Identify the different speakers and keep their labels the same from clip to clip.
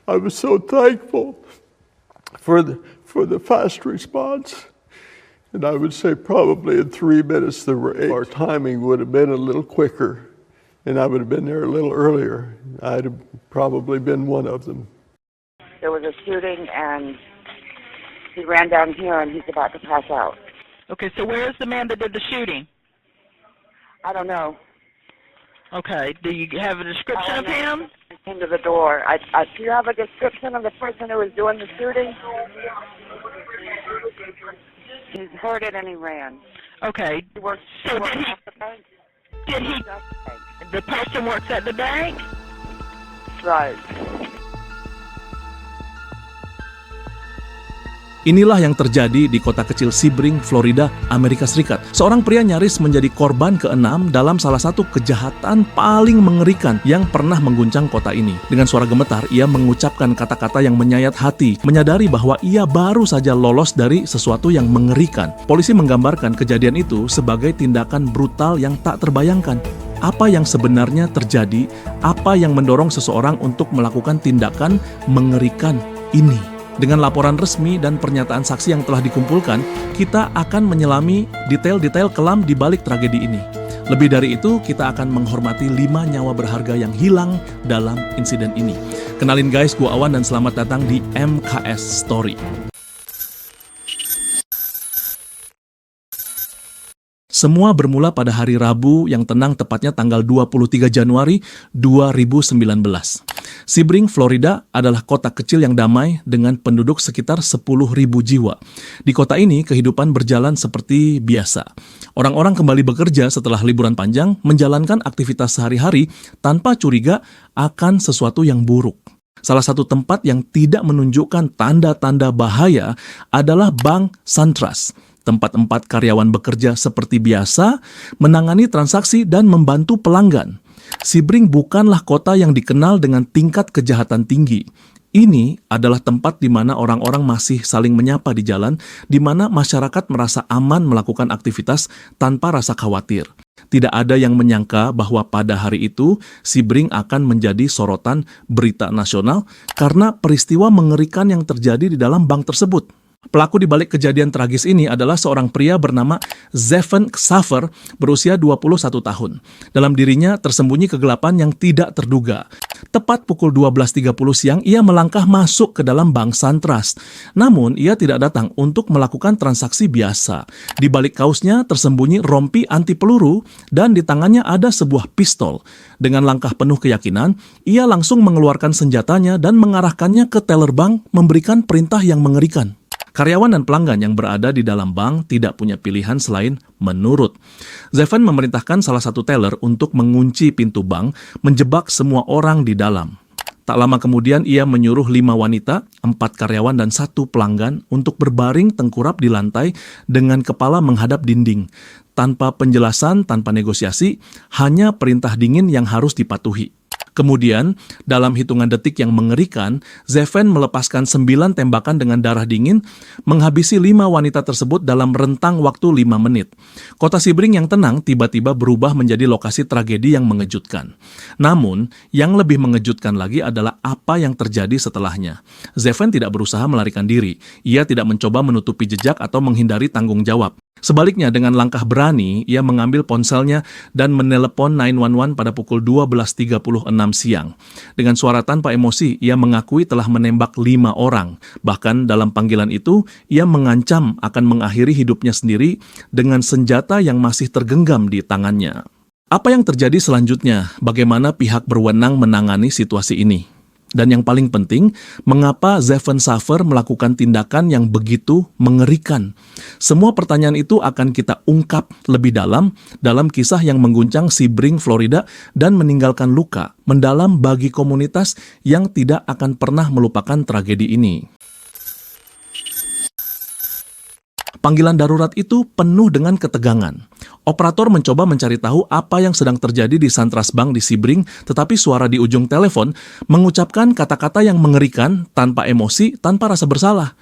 Speaker 1: I was so thankful for the fast response. And I would say probably in 3 minutes, our timing would have been a little quicker, and I would have been there a little earlier. I'd have probably been one of them.
Speaker 2: There was a shooting, and he ran down here, and he's about to pass out.
Speaker 3: Okay, so where is the man that did the shooting?
Speaker 2: I don't know.
Speaker 3: Okay, do you have a description of him?
Speaker 2: He came to the door. Do you have a description of the person who was doing the shooting? He's heard it and he ran.
Speaker 3: Okay.
Speaker 2: He works
Speaker 3: So
Speaker 2: at the bank.
Speaker 3: The person works at the bank?
Speaker 2: Right.
Speaker 4: Inilah yang terjadi di kota kecil Sebring, Florida, Amerika Serikat. Seorang pria nyaris menjadi korban ke-6 dalam salah satu kejahatan paling mengerikan yang pernah mengguncang kota ini. Dengan suara gemetar, ia mengucapkan kata-kata yang menyayat hati, menyadari bahwa ia baru saja lolos dari sesuatu yang mengerikan. Polisi menggambarkan kejadian itu sebagai tindakan brutal yang tak terbayangkan. Apa yang sebenarnya terjadi? Apa yang mendorong seseorang untuk melakukan tindakan mengerikan ini? Dengan laporan resmi dan pernyataan saksi yang telah dikumpulkan, kita akan menyelami detail-detail kelam di balik tragedi ini. Lebih dari itu, kita akan menghormati 5 nyawa berharga yang hilang dalam insiden ini. Kenalin guys, gua Awan dan selamat datang di MKS Story. Semua bermula pada hari Rabu yang tenang, tepatnya tanggal 23 Januari 2019. Sebring, Florida adalah kota kecil yang damai dengan penduduk sekitar 10.000 jiwa. Di kota ini, kehidupan berjalan seperti biasa. Orang-orang kembali bekerja setelah liburan panjang, menjalankan aktivitas sehari-hari tanpa curiga akan sesuatu yang buruk. Salah satu tempat yang tidak menunjukkan tanda-tanda bahaya adalah Bank SunTrust. Tempat-tempat karyawan bekerja seperti biasa, menangani transaksi dan membantu pelanggan. Sebring bukanlah kota yang dikenal dengan tingkat kejahatan tinggi. Ini adalah tempat di mana orang-orang masih saling menyapa di jalan, di mana masyarakat merasa aman melakukan aktivitas tanpa rasa khawatir. Tidak ada yang menyangka bahwa pada hari itu, Sebring akan menjadi sorotan berita nasional karena peristiwa mengerikan yang terjadi di dalam bank tersebut. Pelaku di balik kejadian tragis ini adalah seorang pria bernama Zephen Xaver berusia 21 tahun. Dalam dirinya tersembunyi kegelapan yang tidak terduga. Tepat pukul 12.30 siang, ia melangkah masuk ke dalam Bank SunTrust. Namun, ia tidak datang untuk melakukan transaksi biasa. Di balik kaosnya tersembunyi rompi anti peluru dan di tangannya ada sebuah pistol. Dengan langkah penuh keyakinan, ia langsung mengeluarkan senjatanya dan mengarahkannya ke teller bank, memberikan perintah yang mengerikan. Karyawan dan pelanggan yang berada di dalam bank tidak punya pilihan selain menurut. Zephen memerintahkan salah satu teller untuk mengunci pintu bank, menjebak semua orang di dalam. Tak lama kemudian ia menyuruh 5 wanita, 4 karyawan dan 1 pelanggan untuk berbaring tengkurap di lantai dengan kepala menghadap dinding. Tanpa penjelasan, tanpa negosiasi, hanya perintah dingin yang harus dipatuhi. Kemudian, dalam hitungan detik yang mengerikan, Zephen melepaskan 9 tembakan dengan darah dingin, menghabisi 5 wanita tersebut dalam rentang waktu 5 menit. Kota Sebring yang tenang tiba-tiba berubah menjadi lokasi tragedi yang mengejutkan. Namun, yang lebih mengejutkan lagi adalah apa yang terjadi setelahnya. Zephen tidak berusaha melarikan diri. Ia tidak mencoba menutupi jejak atau menghindari tanggung jawab. Sebaliknya, dengan langkah berani, ia mengambil ponselnya dan menelepon 911 pada pukul 12.36 siang. Dengan suara tanpa emosi, ia mengakui telah menembak 5 orang. Bahkan dalam panggilan itu, ia mengancam akan mengakhiri hidupnya sendiri dengan senjata yang masih tergenggam di tangannya. Apa yang terjadi selanjutnya? Bagaimana pihak berwenang menangani situasi ini? Dan yang paling penting, mengapa Zephen Xaver melakukan tindakan yang begitu mengerikan? Semua pertanyaan itu akan kita ungkap lebih dalam kisah yang mengguncang Sebring, Florida dan meninggalkan luka mendalam bagi komunitas yang tidak akan pernah melupakan tragedi ini. Panggilan darurat itu penuh dengan ketegangan. Operator mencoba mencari tahu apa yang sedang terjadi di SunTrust Bank di Sebring, tetapi suara di ujung telepon mengucapkan kata-kata yang mengerikan, tanpa emosi, tanpa rasa bersalah.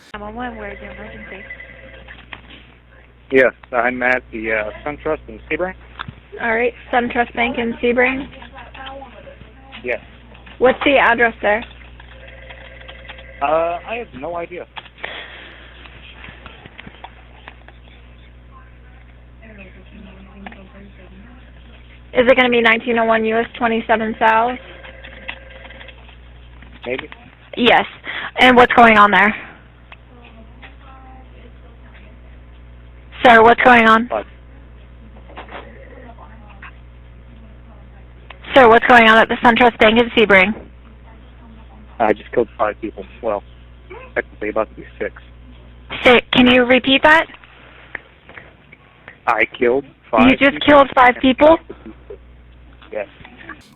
Speaker 5: Yes, I'm at the SunTrust in Sebring.
Speaker 6: All right, SunTrust Bank in Sebring.
Speaker 5: Yes.
Speaker 6: What's the address there?
Speaker 5: I have no idea.
Speaker 6: Is it going to be 1901 US 27 South?
Speaker 5: Maybe.
Speaker 6: Yes. And what's going on there? Sir, what's going on?
Speaker 5: But
Speaker 6: Sir, what's going on at the SunTrust Bank in Sebring?
Speaker 5: I just killed 5 people. Well, technically about to be 6.
Speaker 6: Can you repeat that?
Speaker 5: I killed 5
Speaker 6: You just
Speaker 5: people.
Speaker 6: killed 5 people?
Speaker 5: Yes.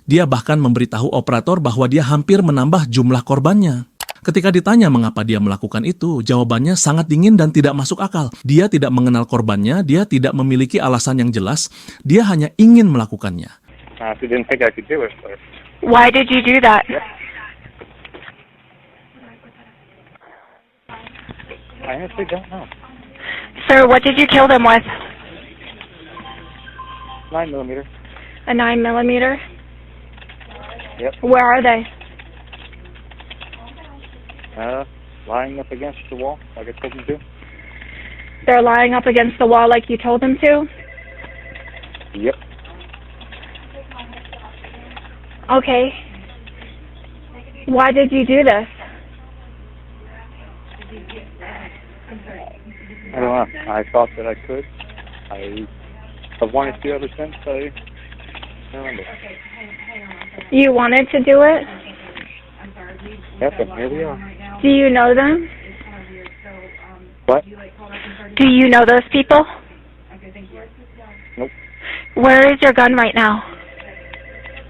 Speaker 4: Dia bahkan memberitahu operator bahwa dia hampir menambah jumlah korbannya. Ketika ditanya mengapa dia melakukan itu, jawabannya sangat dingin dan tidak masuk akal. Dia tidak mengenal korbannya, dia tidak memiliki alasan yang jelas, dia hanya ingin melakukannya.
Speaker 5: I didn't think I could do it, but
Speaker 6: Why did you do that?
Speaker 5: I honestly don't know.
Speaker 6: Sir, what did you kill them with?
Speaker 5: 9mm.
Speaker 6: A 9mm?
Speaker 5: Yep.
Speaker 6: Where are they?
Speaker 5: Lying up against the wall, like I told him to.
Speaker 6: They're lying up against the wall like you told them to?
Speaker 5: Yep.
Speaker 6: Okay. Why did you do this?
Speaker 5: I don't know. I thought that I could. I've wanted to ever since I remember.
Speaker 6: You wanted to do it?
Speaker 5: Yep, and here we are.
Speaker 6: Do you know them?
Speaker 5: What?
Speaker 6: Do you know those people?
Speaker 5: Nope.
Speaker 6: Where is your gun right now?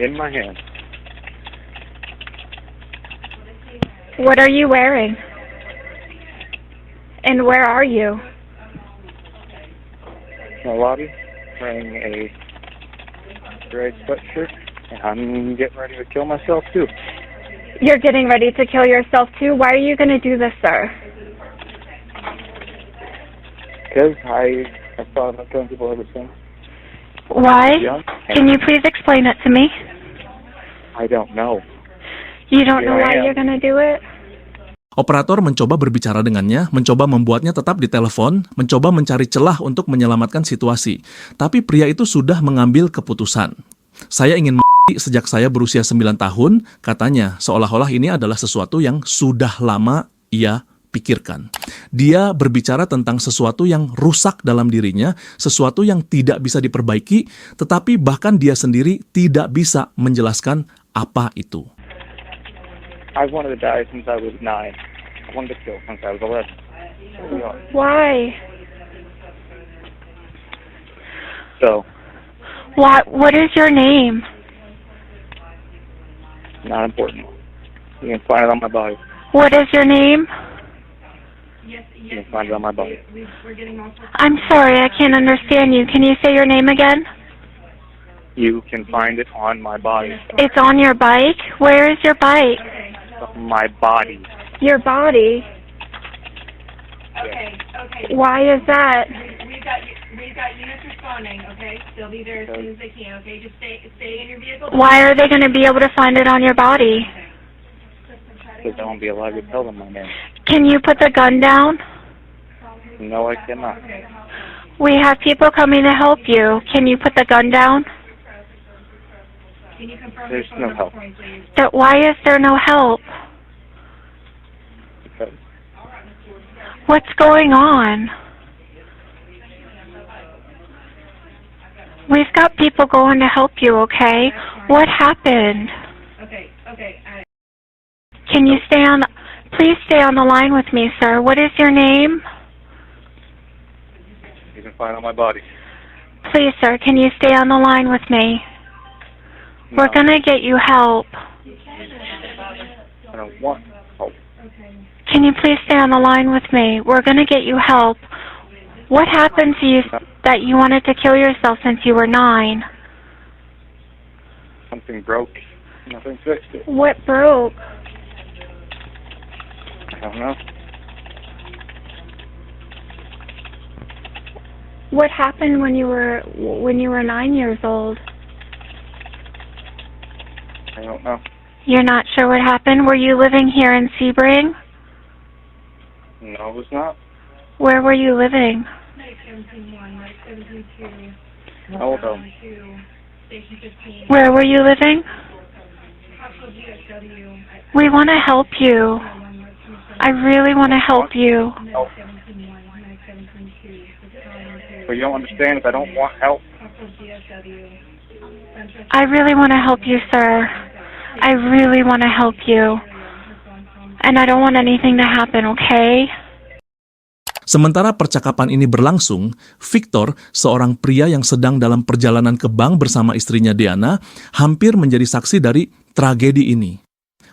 Speaker 5: In my hand.
Speaker 6: What are you wearing? And where are you?
Speaker 5: In the lobby, wearing a gray sweatshirt, and I'm getting ready to kill myself too.
Speaker 6: You're getting ready to kill yourself too? Why are you going to do this, sir?
Speaker 5: Because I've thought about killing people ever since.
Speaker 6: Why?
Speaker 5: Young.
Speaker 6: Can you please explain it to me?
Speaker 5: I don't know.
Speaker 6: You don't know
Speaker 5: Here I
Speaker 6: why
Speaker 5: am.
Speaker 6: you're going to do it?
Speaker 4: Operator mencoba berbicara dengannya, mencoba membuatnya tetap di telepon, mencoba mencari celah untuk menyelamatkan situasi. Tapi pria itu sudah mengambil keputusan. Saya ingin mati sejak saya berusia 9 tahun, katanya, seolah-olah ini adalah sesuatu yang sudah lama ia pikirkan. Dia berbicara tentang sesuatu yang rusak dalam dirinya, sesuatu yang tidak bisa diperbaiki, tetapi bahkan dia sendiri tidak bisa menjelaskan apa itu.
Speaker 5: I've wanted to die since I was 9. I wanted to kill since I was 11. Here we are.
Speaker 6: Why?
Speaker 5: So,
Speaker 6: What is your name?
Speaker 5: not important. You can find it on my body.
Speaker 6: What is your name?
Speaker 5: You can find it on my body.
Speaker 6: I'm sorry, I can't understand you. Can you say your name again?
Speaker 5: You can find it on my body.
Speaker 6: It's on your bike? Where is your bike?
Speaker 5: My body.
Speaker 6: Your body?
Speaker 7: Okay.
Speaker 6: Why is that?
Speaker 7: We've got units responding. Okay, they'll be there as soon as they can. Okay, just stay in your vehicle.
Speaker 6: Why are they going to be able to find it on your body?
Speaker 5: Because I won't be allowed to tell them my name.
Speaker 6: Can you put the gun down?
Speaker 5: No, I cannot.
Speaker 6: We have people coming to help you. Can you put the gun down?
Speaker 7: Can you confirm
Speaker 5: There's
Speaker 7: your phone
Speaker 5: no
Speaker 7: number
Speaker 5: help.
Speaker 7: for me, please?
Speaker 6: Why is there no help?
Speaker 5: Because
Speaker 6: What's going on? We've got people going to help you, okay? What happened?
Speaker 7: Okay.
Speaker 6: Can you please stay on the line with me, sir. What is your name?
Speaker 5: you can find it on my body.
Speaker 6: Please, sir, can you stay on the line with me? We're
Speaker 5: No,
Speaker 6: going to get you help.
Speaker 5: I don't want help.
Speaker 6: Can you please stay on the line with me? We're going to get you help. What happened to you that you wanted to kill yourself since you were 9?
Speaker 5: Something broke. Nothing fixed it.
Speaker 6: What broke?
Speaker 5: I don't know.
Speaker 6: What happened when you were 9 years old?
Speaker 5: I don't know.
Speaker 6: You're not sure what happened? Were you living here in Sebring?
Speaker 5: No, it's not.
Speaker 6: Where were you living?
Speaker 7: Medic 17-1, Medic 17-2.
Speaker 5: Hold on.
Speaker 7: To Station 15.
Speaker 6: Where were you living?
Speaker 7: Hospital GSW.
Speaker 6: We want to help you. I really want to help you.
Speaker 5: Oh.
Speaker 7: Medic 17-1, Medic 17-2.
Speaker 5: But you don't understand. If I don't want help,
Speaker 7: Hospital GSW.
Speaker 6: I really want to help you, sir. I really want to help you. And I don't want anything to happen, okay?
Speaker 4: Sementara percakapan ini berlangsung, Victor, seorang pria yang sedang dalam perjalanan ke bank bersama istrinya Diana, hampir menjadi saksi dari tragedi ini.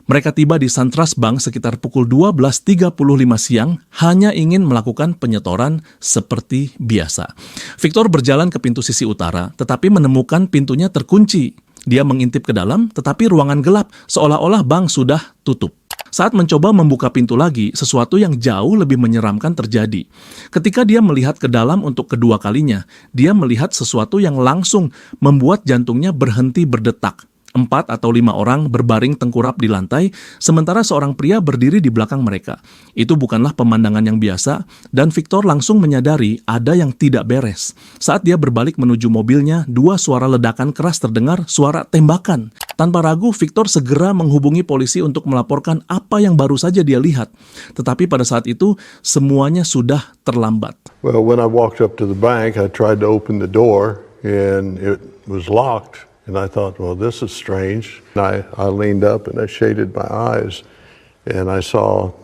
Speaker 4: Mereka tiba di SunTrust Bank sekitar pukul 12.35 siang, hanya ingin melakukan penyetoran seperti biasa. Victor berjalan ke pintu sisi utara, tetapi menemukan pintunya terkunci. Dia mengintip ke dalam, tetapi ruangan gelap, seolah-olah bank sudah tutup. Saat mencoba membuka pintu lagi, sesuatu yang jauh lebih menyeramkan terjadi. Ketika dia melihat ke dalam untuk kedua kalinya, dia melihat sesuatu yang langsung membuat jantungnya berhenti berdetak. 4 atau 5 orang berbaring tengkurap di lantai, sementara seorang pria berdiri di belakang mereka. Itu bukanlah pemandangan yang biasa, dan Victor langsung menyadari ada yang tidak beres. Saat dia berbalik menuju mobilnya, 2 suara ledakan keras terdengar, suara tembakan. Tanpa ragu, Victor segera menghubungi polisi untuk melaporkan apa yang baru saja dia lihat. Tetapi pada saat itu, semuanya sudah terlambat.
Speaker 1: Well, when I walked up to the bank, I tried to open the door, and it was locked. And I thought, well, this is strange. And I leaned up and I shaded my eyes, and I saw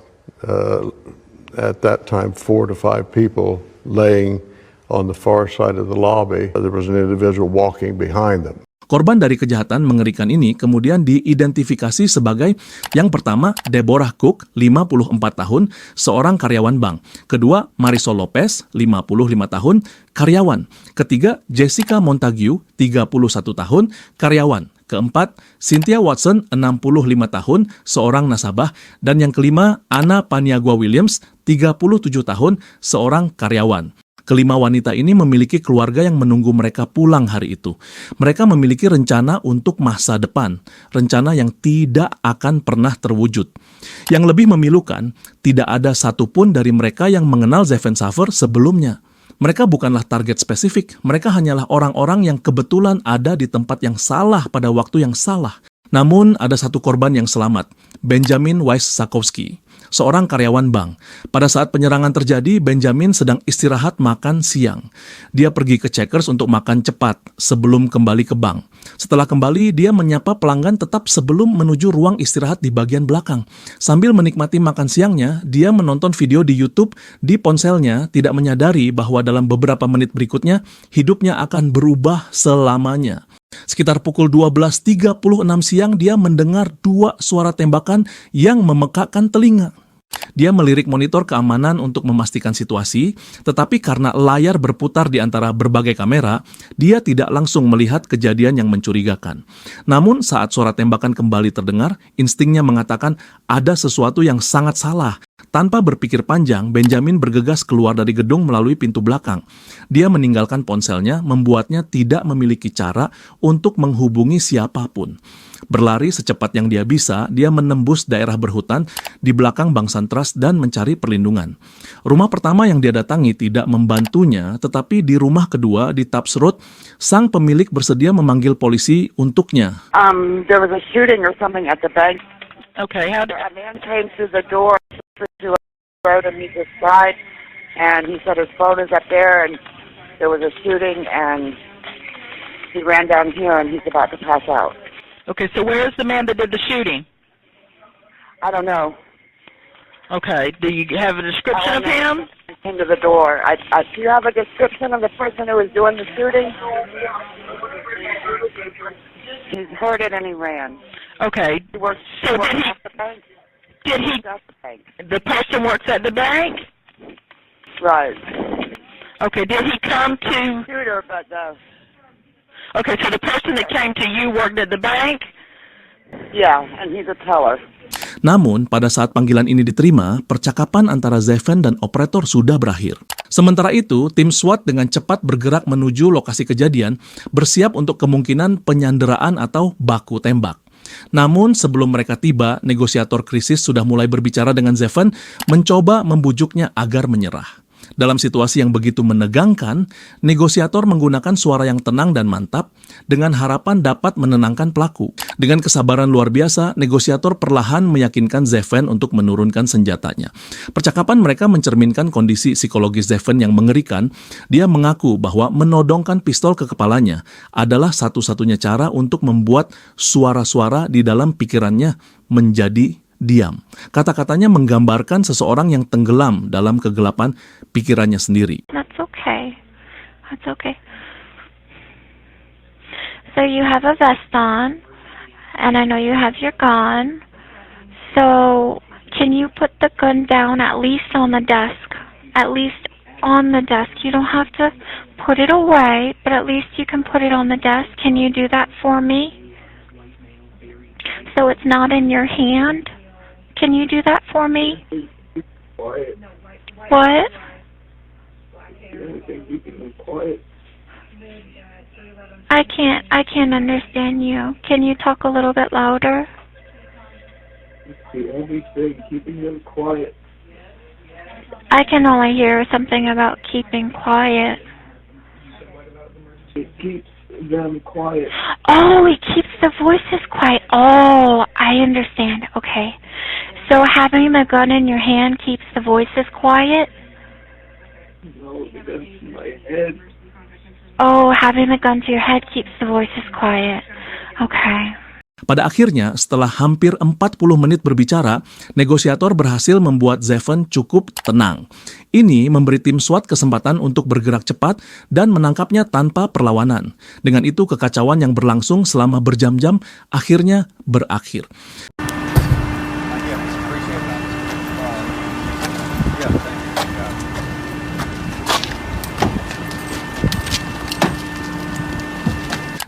Speaker 1: at that time 4 to 5 people laying on the far side of the lobby. There was an individual walking behind them.
Speaker 4: Korban dari kejahatan mengerikan ini kemudian diidentifikasi sebagai yang pertama Deborah Cook, 54 tahun, seorang karyawan bank. Kedua, Marisol Lopez, 55 tahun, karyawan. Ketiga, Jessica Montague, 31 tahun, karyawan. Keempat, Cynthia Watson, 65 tahun, seorang nasabah. Dan yang kelima, Anna Paniagua Williams, 37 tahun, seorang karyawan. Kelima wanita ini memiliki keluarga yang menunggu mereka pulang hari itu. Mereka memiliki rencana untuk masa depan, rencana yang tidak akan pernah terwujud. Yang lebih memilukan, tidak ada satupun dari mereka yang mengenal Zefan Saver sebelumnya. Mereka bukanlah target spesifik, mereka hanyalah orang-orang yang kebetulan ada di tempat yang salah pada waktu yang salah. Namun ada satu korban yang selamat, Benjamin Weiss-Sakowski, seorang karyawan bank. Pada saat penyerangan terjadi, Benjamin sedang istirahat makan siang. Dia pergi ke Checkers untuk makan cepat sebelum kembali ke bank. Setelah kembali, dia menyapa pelanggan tetap sebelum menuju ruang istirahat di bagian belakang. Sambil menikmati makan siangnya, dia menonton video di YouTube di ponselnya, tidak menyadari bahwa dalam beberapa menit berikutnya, hidupnya akan berubah selamanya. Sekitar pukul 12.36 siang, dia mendengar 2 suara tembakan yang memekakkan telinga. Dia melirik monitor keamanan untuk memastikan situasi, tetapi karena layar berputar di antara berbagai kamera, dia tidak langsung melihat kejadian yang mencurigakan. Namun saat suara tembakan kembali terdengar, instingnya mengatakan ada sesuatu yang sangat salah. Tanpa berpikir panjang, Benjamin bergegas keluar dari gedung melalui pintu belakang. Dia meninggalkan ponselnya, membuatnya tidak memiliki cara untuk menghubungi siapapun. Berlari secepat yang dia bisa, dia menembus daerah berhutan di belakang Bank SunTrust dan mencari perlindungan. Rumah pertama yang dia datangi tidak membantunya, tetapi di rumah kedua di Tubbs Road, sang pemilik bersedia memanggil polisi untuknya.
Speaker 2: There was a shooting or something at the bank.
Speaker 3: Okay, how did...
Speaker 2: A man came through the door to a road and he just died, and he said his phone is up there, and there was a shooting, and he ran down here, and he's about to pass out.
Speaker 3: Okay, so where's the man that did the shooting?
Speaker 2: I don't know.
Speaker 3: Okay, do you have a description of him?
Speaker 2: He came to the door. Do you have a description of the person who was doing the shooting? He's heard it and he ran.
Speaker 3: Okay,
Speaker 2: He works
Speaker 3: so
Speaker 2: at
Speaker 3: did
Speaker 2: the bank.
Speaker 3: the person works at the bank?
Speaker 2: Right.
Speaker 3: Okay, did he come to...
Speaker 2: Shooter, but
Speaker 3: Okay, so the person that came to you worked at the bank?
Speaker 2: yeah, and he's a teller.
Speaker 4: Namun, pada saat panggilan ini diterima, percakapan antara Zefan dan operator sudah berakhir. Sementara itu, tim SWAT dengan cepat bergerak menuju lokasi kejadian, bersiap untuk kemungkinan penyanderaan atau baku tembak. Namun sebelum mereka tiba, negosiator krisis sudah mulai berbicara dengan Zevon, mencoba membujuknya agar menyerah. Dalam situasi yang begitu menegangkan, negosiator menggunakan suara yang tenang dan mantap dengan harapan dapat menenangkan pelaku. Dengan kesabaran luar biasa, negosiator perlahan meyakinkan Zevon untuk menurunkan senjatanya. Percakapan mereka mencerminkan kondisi psikologis Zevon yang mengerikan. Dia mengaku bahwa menodongkan pistol ke kepalanya adalah satu-satunya cara untuk membuat suara-suara di dalam pikirannya menjadi diam. Kata-katanya menggambarkan seseorang yang tenggelam dalam kegelapan pikirannya sendiri.
Speaker 6: That's okay. That's okay. So you have a vest on, and I know you have your gun. So can you put the gun down at least on the desk? At least on the desk. You don't have to put it away, but at least you can put it on the desk. Can you do that for me? So it's not in your hand? Can you do that for me? What? I can't understand you. Can you talk a little bit louder?
Speaker 1: The only thing, keeping them quiet.
Speaker 6: I can only hear something about keeping quiet.
Speaker 1: It keeps them quiet.
Speaker 6: Oh, it keeps the voices quiet. Oh, I understand. Okay. So having the gun in your hand keeps the voices quiet?
Speaker 1: No, the gun's in my head.
Speaker 6: Oh, having the gun to your head keeps the voices quiet. Okay.
Speaker 4: Pada akhirnya, setelah hampir 40 menit berbicara, negosiator berhasil membuat Zevon cukup tenang. Ini memberi tim SWAT kesempatan untuk bergerak cepat dan menangkapnya tanpa perlawanan. Dengan itu, kekacauan yang berlangsung selama berjam-jam akhirnya berakhir.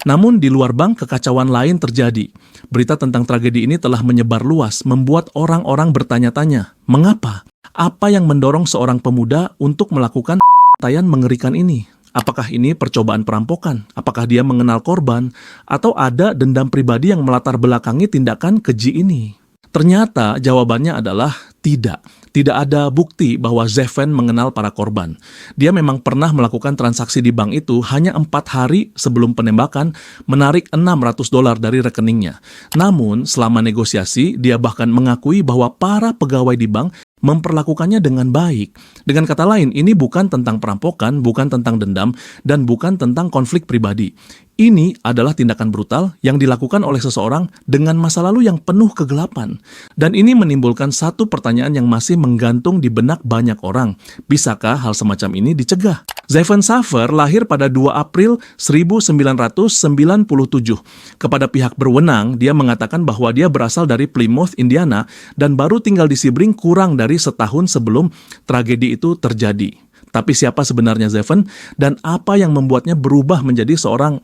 Speaker 4: Namun di luar bank kekacauan lain terjadi. Berita tentang tragedi ini telah menyebar luas, membuat orang-orang bertanya-tanya, mengapa? Apa yang mendorong seorang pemuda untuk melakukan pembantaian mengerikan ini? Apakah ini percobaan perampokan? Apakah dia mengenal korban? Atau ada dendam pribadi yang melatar belakangi tindakan keji ini? Ternyata jawabannya adalah tidak. Tidak ada bukti bahwa Zevon mengenal para korban. Dia memang pernah melakukan transaksi di bank itu hanya 4 hari sebelum penembakan, menarik $600 dari rekeningnya. Namun, selama negosiasi, dia bahkan mengakui bahwa para pegawai di bank memperlakukannya dengan baik. Dengan kata lain, ini bukan tentang perampokan, bukan tentang dendam, dan bukan tentang konflik pribadi. Ini adalah tindakan brutal yang dilakukan oleh seseorang dengan masa lalu yang penuh kegelapan. Dan ini menimbulkan satu pertanyaan yang masih menggantung di benak banyak orang. Bisakah hal semacam ini dicegah? Zevon Saver lahir pada 2 April 1997. Kepada pihak berwenang, dia mengatakan bahwa dia berasal dari Plymouth, Indiana, dan baru tinggal di Sebring kurang dari setahun sebelum tragedi itu terjadi. Tapi siapa sebenarnya Zevon, dan apa yang membuatnya berubah menjadi seorang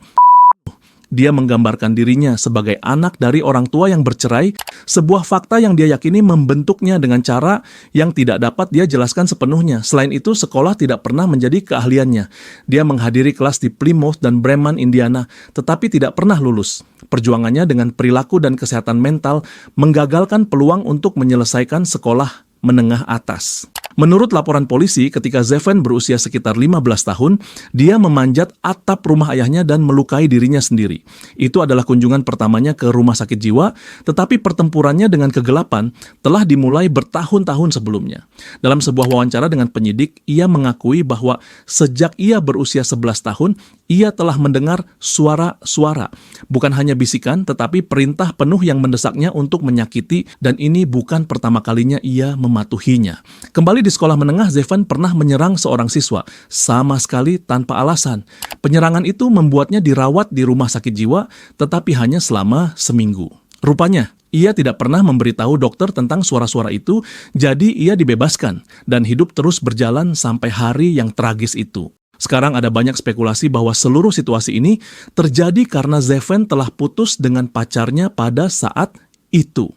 Speaker 4: Dia menggambarkan dirinya sebagai anak dari orang tua yang bercerai, sebuah fakta yang dia yakini membentuknya dengan cara yang tidak dapat dia jelaskan sepenuhnya. Selain itu, sekolah tidak pernah menjadi keahliannya. Dia menghadiri kelas di Plymouth dan Bremen, Indiana, tetapi tidak pernah lulus. Perjuangannya dengan perilaku dan kesehatan mental menggagalkan peluang untuk menyelesaikan sekolah menengah atas. Menurut laporan polisi, ketika Zevon berusia sekitar 15 tahun, dia memanjat atap rumah ayahnya dan melukai dirinya sendiri. Itu adalah kunjungan pertamanya ke rumah sakit jiwa, tetapi pertempurannya dengan kegelapan telah dimulai bertahun-tahun sebelumnya. Dalam sebuah wawancara dengan penyidik, ia mengakui bahwa sejak ia berusia 11 tahun, ia telah mendengar suara-suara. Bukan hanya bisikan, tetapi perintah penuh yang mendesaknya untuk menyakiti, dan ini bukan pertama kalinya ia mematuhinya. Kembali di sekolah menengah, Zevon pernah menyerang seorang siswa, sama sekali tanpa alasan. Penyerangan itu membuatnya dirawat di rumah sakit jiwa, tetapi hanya selama seminggu. Rupanya, ia tidak pernah memberitahu dokter tentang suara-suara itu, jadi ia dibebaskan, dan hidup terus berjalan sampai hari yang tragis itu. Sekarang ada banyak spekulasi bahwa seluruh situasi ini terjadi karena Zevon telah putus dengan pacarnya pada saat itu.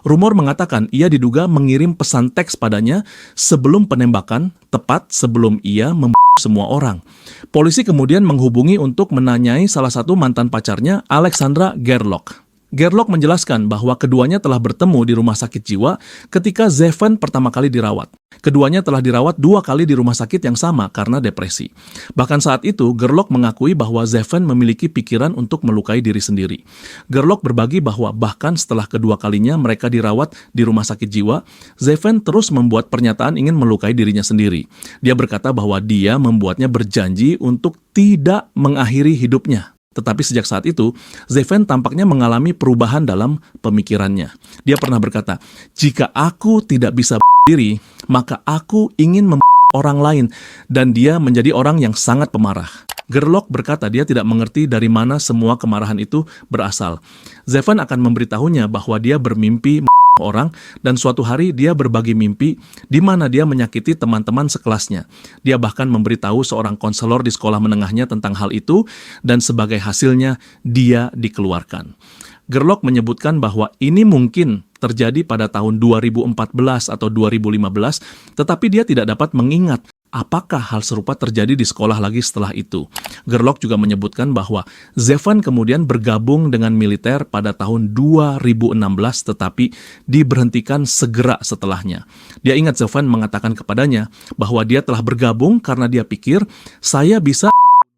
Speaker 4: Rumor mengatakan ia diduga mengirim pesan teks padanya sebelum penembakan, tepat sebelum ia membunuh semua orang. Polisi kemudian menghubungi untuk menanyai salah satu mantan pacarnya, Alexandra Gerlach. Gerlach menjelaskan bahwa keduanya telah bertemu di rumah sakit jiwa ketika Zeven pertama kali dirawat. Keduanya telah dirawat 2 kali di rumah sakit yang sama karena depresi. Bahkan saat itu, Gerlach mengakui bahwa Zeven memiliki pikiran untuk melukai diri sendiri. Gerlach berbagi bahwa bahkan setelah kedua kalinya mereka dirawat di rumah sakit jiwa, Zeven terus membuat pernyataan ingin melukai dirinya sendiri. Dia berkata bahwa dia membuatnya berjanji untuk tidak mengakhiri hidupnya. Tetapi sejak saat itu, Zeven tampaknya mengalami perubahan dalam pemikirannya. Dia pernah berkata, "Jika aku tidak bisa diri, maka aku ingin orang lain," dan dia menjadi orang yang sangat pemarah. Gerlach berkata dia tidak mengerti dari mana semua kemarahan itu berasal. Zeven akan memberitahunya bahwa dia bermimpi orang, dan suatu hari dia berbagi mimpi di mana dia menyakiti teman-teman sekelasnya. Dia bahkan memberitahu seorang konselor di sekolah menengahnya tentang hal itu, dan sebagai hasilnya dia dikeluarkan. Gerlach menyebutkan bahwa ini mungkin terjadi pada tahun 2014 atau 2015, tetapi dia tidak dapat mengingat apakah hal serupa terjadi di sekolah lagi setelah itu. Gerlach juga menyebutkan bahwa Zeven kemudian bergabung dengan militer pada tahun 2016 tetapi diberhentikan segera setelahnya. Dia ingat Zeven mengatakan kepadanya bahwa dia telah bergabung karena dia pikir saya bisa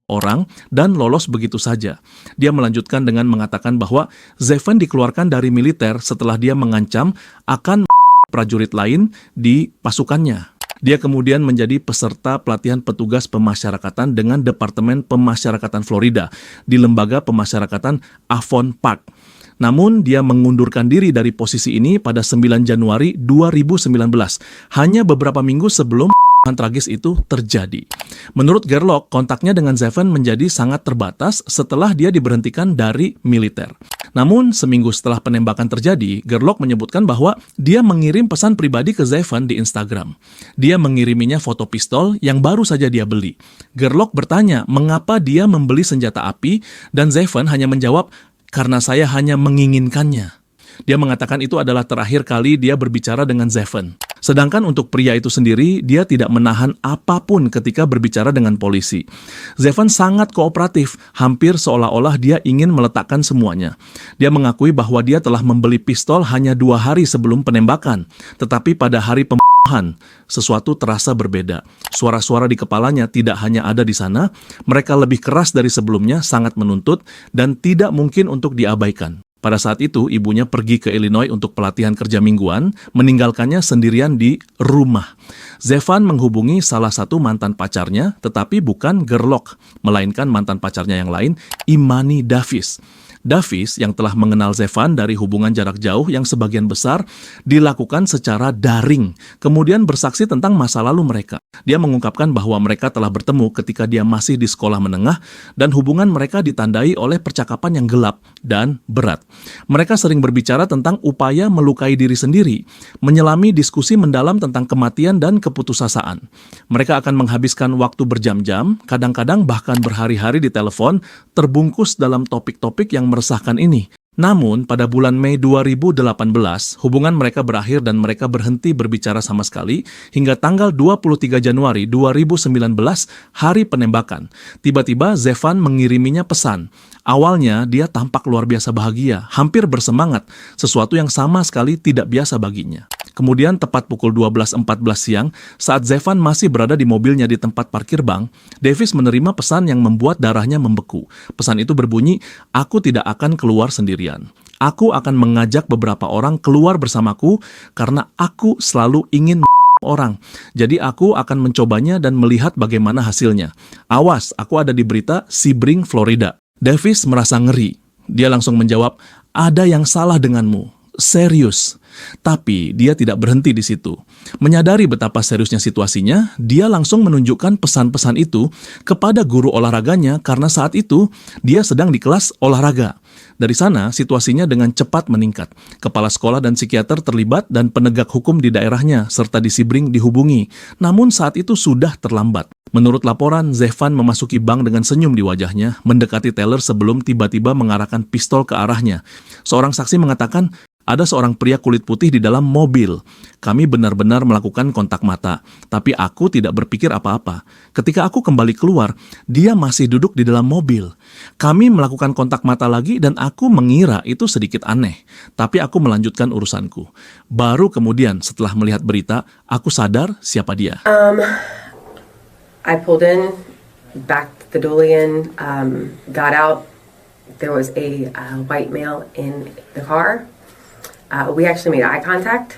Speaker 4: orang dan lolos begitu saja. Dia melanjutkan dengan mengatakan bahwa Zeven dikeluarkan dari militer setelah dia mengancam akan prajurit lain di pasukannya. Dia kemudian menjadi peserta pelatihan petugas pemasyarakatan dengan Departemen Pemasyarakatan Florida di Lembaga Pemasyarakatan Avon Park. Namun, dia mengundurkan diri dari posisi ini pada 9 Januari 2019, hanya beberapa minggu sebelum tragis itu terjadi. Menurut Gerlach, kontaknya dengan Zeven menjadi sangat terbatas setelah dia diberhentikan dari militer. Namun, seminggu setelah penembakan terjadi, Gerlach menyebutkan bahwa dia mengirim pesan pribadi ke Zeven di Instagram. Dia mengiriminya foto pistol yang baru saja dia beli. Gerlach bertanya mengapa dia membeli senjata api, dan Zeven hanya menjawab, "Karena saya hanya menginginkannya." Dia mengatakan itu adalah terakhir kali dia berbicara dengan Zeven. Sedangkan untuk pria itu sendiri, dia tidak menahan apapun ketika berbicara dengan polisi. Zeven sangat kooperatif, hampir seolah-olah dia ingin meletakkan semuanya. Dia mengakui bahwa dia telah membeli pistol hanya 2 hari sebelum penembakan, tetapi pada hari pembunuhan, sesuatu terasa berbeda. Suara-suara di kepalanya tidak hanya ada di sana, mereka lebih keras dari sebelumnya, sangat menuntut, dan tidak mungkin untuk diabaikan. Pada saat itu, ibunya pergi ke Illinois untuk pelatihan kerja mingguan, meninggalkannya sendirian di rumah. Zeven menghubungi salah satu mantan pacarnya, tetapi bukan Gerlach, melainkan mantan pacarnya yang lain, Imani Davis. Davis yang telah mengenal Zeven dari hubungan jarak jauh yang sebagian besar dilakukan secara daring, kemudian bersaksi tentang masa lalu mereka. Dia mengungkapkan bahwa mereka telah bertemu ketika dia masih di sekolah menengah dan hubungan mereka ditandai oleh percakapan yang gelap dan berat. Mereka sering berbicara tentang upaya melukai diri sendiri, menyelami diskusi mendalam tentang kematian dan keputusasaan. Mereka akan menghabiskan waktu berjam-jam, kadang-kadang bahkan berhari-hari di telepon, terbungkus dalam topik-topik yang meresahkan ini. Namun, pada bulan Mei 2018, hubungan mereka berakhir dan mereka berhenti berbicara sama sekali hingga tanggal 23 Januari 2019, hari penembakan. Tiba-tiba Zeven mengiriminya pesan. Awalnya, dia tampak luar biasa bahagia, hampir bersemangat, sesuatu yang sama sekali tidak biasa baginya. Kemudian tepat pukul 12.14 siang, saat Zeven masih berada di mobilnya di tempat parkir bank, Davis menerima pesan yang membuat darahnya membeku. Pesan itu berbunyi, "Aku tidak akan keluar sendirian. Aku akan mengajak beberapa orang keluar bersamaku karena aku selalu ingin orang. Jadi aku akan mencobanya dan melihat bagaimana hasilnya. Awas, aku ada di berita Sebring, Florida." Davis merasa ngeri. Dia langsung menjawab, "Ada yang salah denganmu. Serius." Tapi dia tidak berhenti di situ. Menyadari betapa seriusnya situasinya, dia langsung menunjukkan pesan-pesan itu kepada guru olahraganya karena saat itu dia sedang di kelas olahraga. Dari sana, situasinya dengan cepat meningkat. Kepala sekolah dan psikiater terlibat dan penegak hukum di daerahnya serta di Sebring dihubungi. Namun saat itu sudah terlambat. Menurut laporan, Zeven memasuki bank dengan senyum di wajahnya, mendekati teller sebelum tiba-tiba mengarahkan pistol ke arahnya. Seorang saksi mengatakan, ada seorang pria kulit putih di dalam mobil. Kami benar-benar melakukan kontak mata, tapi aku tidak berpikir apa-apa. Ketika aku kembali keluar, dia masih duduk di dalam mobil. Kami melakukan kontak mata lagi dan aku mengira itu sedikit aneh, tapi aku melanjutkan urusanku. Baru kemudian setelah melihat berita, aku sadar siapa dia.
Speaker 8: I pulled in, backed the dually in, got out. There was a white male in the car. We actually made eye contact.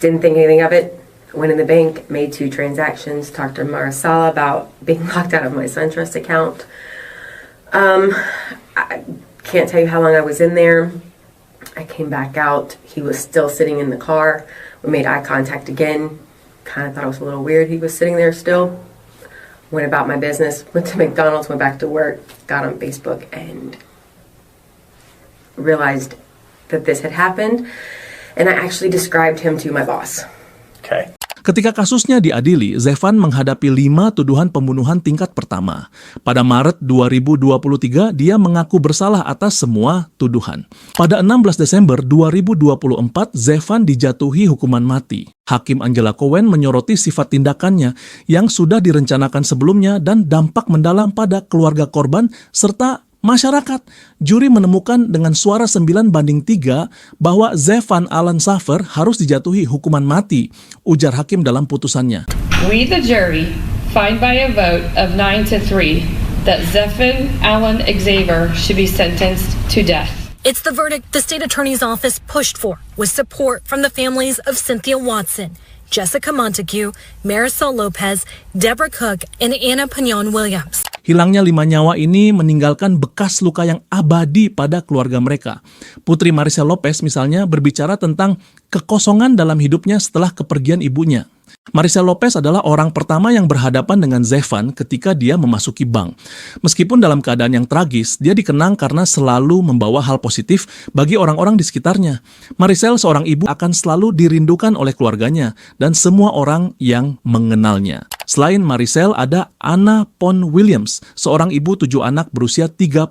Speaker 8: Didn't think anything of it. Went in the bank, made 2 transactions, talked to Maricela about being locked out of my SunTrust account. I can't tell you how long I was in there. I came back out. He was still sitting in the car. We made eye contact again. Kind of thought it was a little weird he was sitting there still. Went about my business, went to McDonald's, went back to work, got on Facebook, and realized that this had happened. And I actually described him to my boss.
Speaker 5: Okay.
Speaker 4: Ketika kasusnya diadili, Zevan menghadapi 5 tuduhan pembunuhan tingkat pertama. Pada Maret 2023, dia mengaku bersalah atas semua tuduhan. Pada 16 Desember 2024, Zevan dijatuhi hukuman mati. Hakim Angela Cowen menyoroti sifat tindakannya yang sudah direncanakan sebelumnya dan dampak mendalam pada keluarga korban serta masyarakat. Juri menemukan dengan suara 9-3 bahwa Zevan Alan Saffer harus dijatuhi hukuman mati, ujar hakim dalam putusannya.
Speaker 9: We, the jury, find by a vote of 9-3 that Zevan Alan Xavier should be sentenced to death.
Speaker 10: It's the verdict the state attorney's office pushed for, with support from the families of Cynthia Watson, Jessica Montague, Marisol Lopez, Deborah Cook, and Anna Pignon-Williams.
Speaker 4: Hilangnya 5 nyawa ini meninggalkan bekas luka yang abadi pada keluarga mereka. Putri Marisol Lopez misalnya berbicara tentang kekosongan dalam hidupnya setelah kepergian ibunya. Marisol Lopez adalah orang pertama yang berhadapan dengan Zevan ketika dia memasuki bank. Meskipun dalam keadaan yang tragis, dia dikenang karena selalu membawa hal positif bagi orang-orang di sekitarnya. Marisol, seorang ibu, akan selalu dirindukan oleh keluarganya dan semua orang yang mengenalnya. Selain Marisol, ada Anna Pignon-Williams, seorang ibu 7 anak berusia 38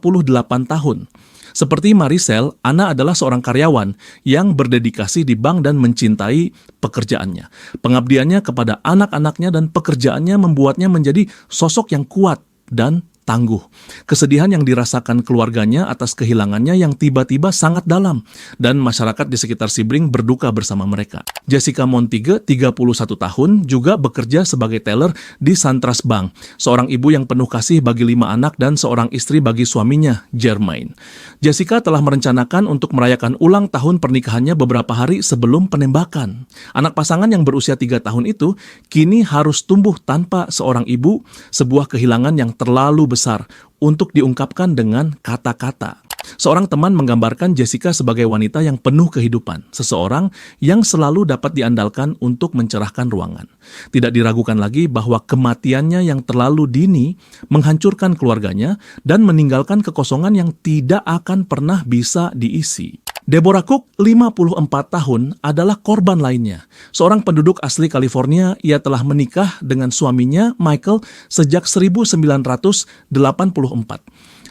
Speaker 4: tahun. Seperti Marisol, Anna adalah seorang karyawan yang berdedikasi di bank dan mencintai pekerjaannya. Pengabdiannya kepada anak-anaknya dan pekerjaannya membuatnya menjadi sosok yang kuat dan tangguh. Kesedihan yang dirasakan keluarganya atas kehilangannya yang tiba-tiba sangat dalam, dan masyarakat di sekitar Sebring berduka bersama mereka. Jessica Montague, 31 tahun, juga bekerja sebagai teller di SunTrust Bank, seorang ibu yang penuh kasih bagi 5 anak dan seorang istri bagi suaminya, Jermaine. Jessica telah merencanakan untuk merayakan ulang tahun pernikahannya beberapa hari sebelum penembakan. Anak pasangan yang berusia 3 tahun itu kini harus tumbuh tanpa seorang ibu, sebuah kehilangan yang terlalu besar untuk diungkapkan dengan kata-kata. Seorang teman menggambarkan Jessica sebagai wanita yang penuh kehidupan, seseorang yang selalu dapat diandalkan untuk mencerahkan ruangan. Tidak diragukan lagi bahwa kematiannya yang terlalu dini menghancurkan keluarganya dan meninggalkan kekosongan yang tidak akan pernah bisa diisi. Deborah Cook, 54 tahun, adalah korban lainnya. Seorang penduduk asli California, ia telah menikah dengan suaminya, Michael, sejak 1984.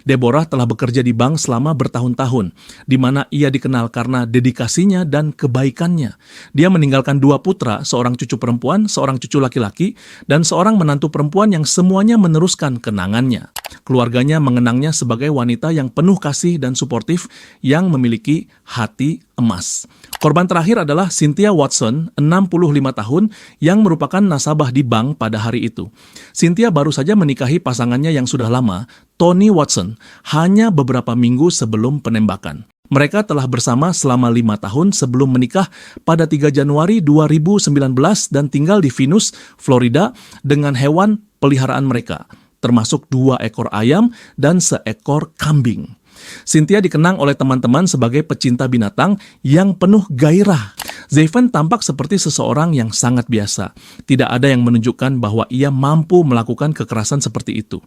Speaker 4: Deborah telah bekerja di bank selama bertahun-tahun, di mana ia dikenal karena dedikasinya dan kebaikannya. Dia meninggalkan 2 putra, seorang cucu perempuan, seorang cucu laki-laki, dan seorang menantu perempuan yang semuanya meneruskan kenangannya. Keluarganya mengenangnya sebagai wanita yang penuh kasih dan suportif yang memiliki hati emas. Korban terakhir adalah Cynthia Watson, 65 tahun, yang merupakan nasabah di bank pada hari itu. Cynthia baru saja menikahi pasangannya yang sudah lama, Tony Watson, hanya beberapa minggu sebelum penembakan. Mereka telah bersama selama 5 tahun sebelum menikah pada 3 Januari 2019 dan tinggal di Venus, Florida dengan hewan peliharaan mereka, termasuk 2 ekor ayam dan seekor kambing. Cynthia dikenang oleh teman-teman sebagai pecinta binatang yang penuh gairah. Zevan tampak seperti seseorang yang sangat biasa. Tidak ada yang menunjukkan bahwa ia mampu melakukan kekerasan seperti itu.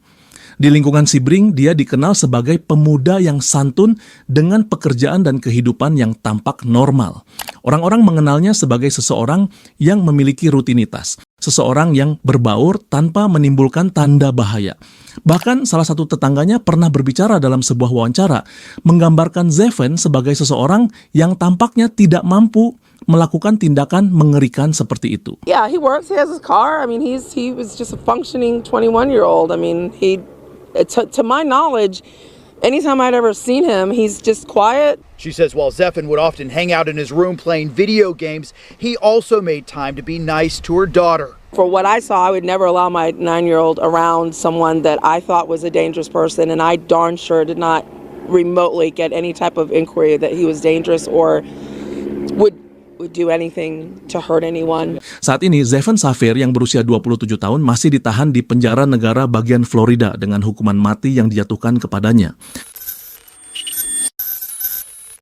Speaker 4: Di lingkungan Sebring, dia dikenal sebagai pemuda yang santun dengan pekerjaan dan kehidupan yang tampak normal. Orang-orang mengenalnya sebagai seseorang yang memiliki rutinitas, seseorang yang berbaur tanpa menimbulkan tanda bahaya. Bahkan salah satu tetangganya pernah berbicara dalam sebuah wawancara, menggambarkan Zevon sebagai seseorang yang tampaknya tidak mampu melakukan tindakan mengerikan seperti itu.
Speaker 11: Yeah, he works, he has his car. I mean, he was just a functioning 21-year-old. I mean, to my knowledge, anytime I'd ever seen him, he's just quiet.
Speaker 12: She says while Zevon would often hang out in his room playing video games, he also made time to be nice to her daughter.
Speaker 11: For what I saw, I would never allow my 9-year-old around someone that I thought was a dangerous person, and I darn sure did not remotely get any type of inquiry that he was dangerous or would do anything to hurt anyone.
Speaker 4: Saat ini, Zevon Xavier yang berusia 27 tahun masih ditahan di penjara negara bagian Florida dengan hukuman mati yang dijatuhkan kepadanya.